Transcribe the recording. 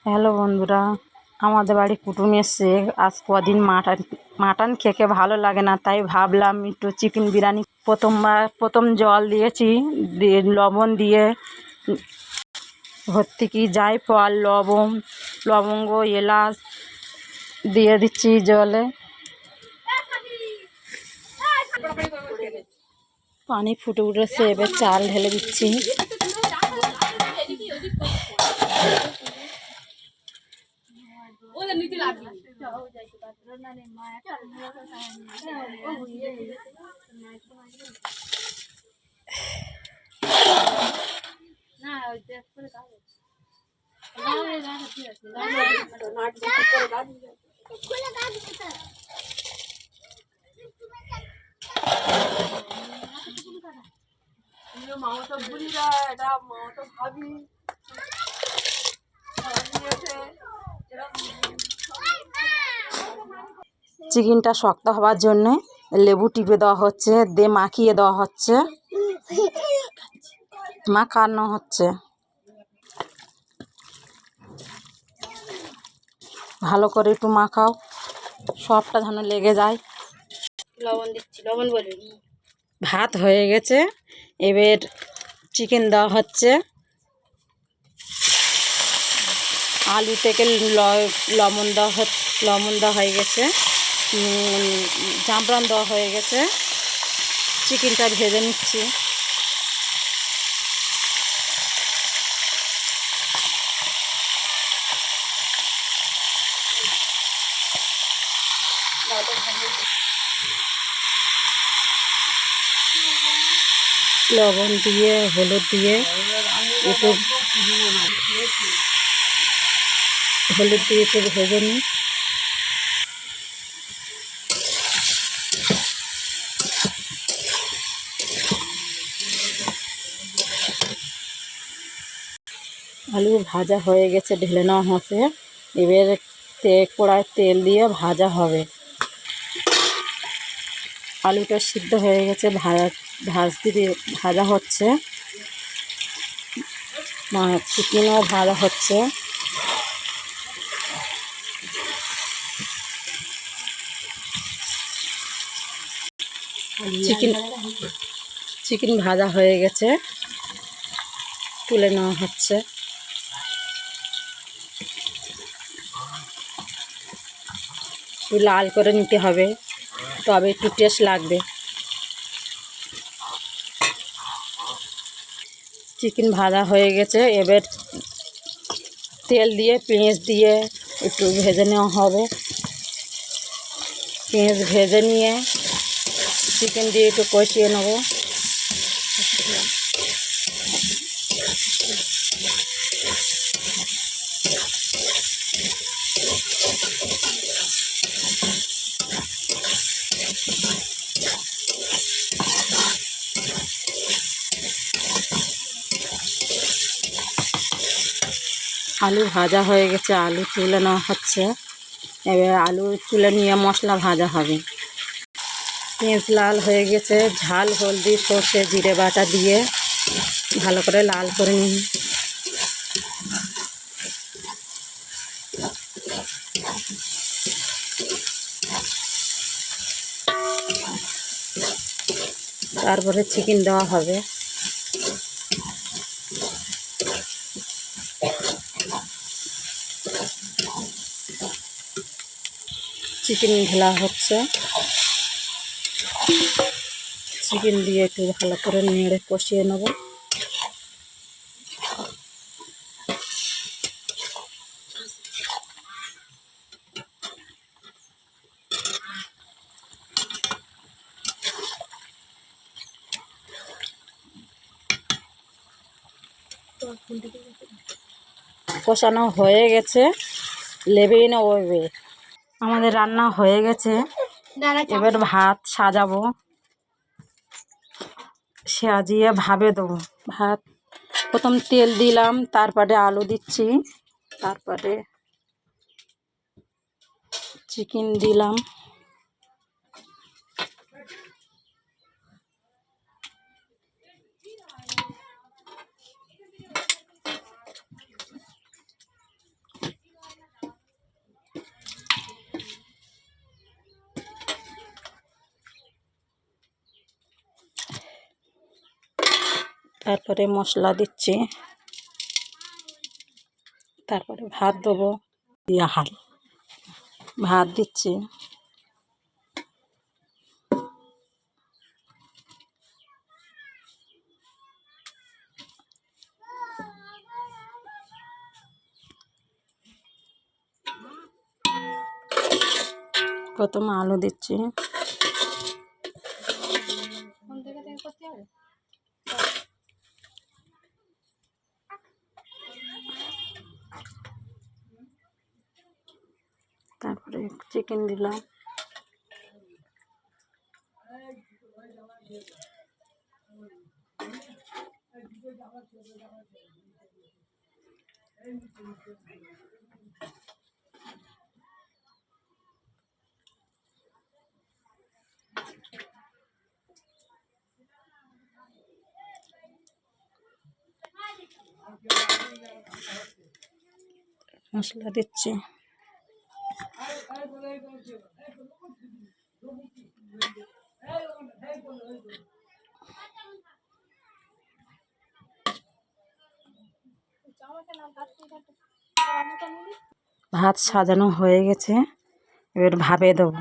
Hello বন্ধুরা, আমাদের বাড়ি কুটুম এসছে। আজ কদিন মাটন খেতে ভালো লাগে না, তাই ভাবলাম একটু চিকেন বিরিয়ানি। প্রথম জল দিয়েছি, দিয়ে লবণ দিয়ে ভর্তি কি জায়ফল লবঙ্গ এলাচ দিয়ে দিচ্ছি জলে। পানি ফুটে উঠেছে, এবার চাল ঢেলে দিচ্ছি। চিকেনটা শক্ত হওয়ার জন্যে লেবু টিপে দেওয়া হচ্ছে, দিয়ে মাখিয়ে দেওয়া হচ্ছে, মাখানো হচ্ছে। ভালো করে একটু মাখাও, সবটা যেন লেগে যায়। লবণ দিচ্ছি, লবণ বলি। ভাত হয়ে গেছে, এবার চিকেন দেওয়া হচ্ছে। আলু থেকে লবণ দেওয়া হয়ে গেছে, জাফরান দেওয়া হয়ে গেছে। চিকেনটা ভেজে নিচ্ছি। লবণ দিয়ে হলুদ দিয়ে একটু ভেজে নিই। আলু ভাজা হয়ে গেছে, ঢেলে নেওয়া হচ্ছে। এবার কড়ায় তেল দিয়ে ভাজা হবে। আলুটা সিদ্ধ হয়ে গেছে, ভাজা হচ্ছে। চিকেনও ভাজা হচ্ছে। চিকেন ভাজা হয়ে গেছে, তুলে নেওয়া হচ্ছে। একটু লাল করে নিতে হবে, তবে একটু টেস্ট লাগবে। চিকেন ভাজা হয়ে গেছে, এবার তেল দিয়ে পেঁয়াজ দিয়ে একটু ভেজে নেওয়া হবে। পেঁয়াজ ভেজে নিয়ে চিকেন দিয়ে একটু কষিয়ে নেব। আলু ভাজা হয়ে গেছে, আলু তুলে নেওয়া হচ্ছে। এবার আলু তুলে নিয়ে মশলা ভাজা হবে। পেঁয়াজ লাল হয়ে গেছে, ঝাল হলদি সর্ষে জিরে বাটা দিয়ে ভালো করে লাল করে নিই। তারপরে চিকেন দেওয়া হবে। চিকেন ঢালা হচ্ছে। চিকেন দিয়ে একটু ভালো করে নেড়ে কষিয়ে নেব। কষানো হয়ে গেছে, লেবেই না ওইবে। আমাদের রান্না হয়ে গেছে, এবার ভাত সাজাবো। সাজিয়ে ভাবে দেবো। ভাত প্রথম তেল দিলাম, তারপরে আলু দিচ্ছি, তারপরে চিকেন দিলাম। তারপরে মশলা দিচ্ছি, তারপরে ভাত দেবো, দিয়ে ভাত দিচ্ছি। প্রথমে আলু দিচ্ছি, তারপরে চিকেন দিলাম, মশলা দিচ্ছি। ভাত সাজানো হয়ে গেছে, এবার ভাপে দেবো।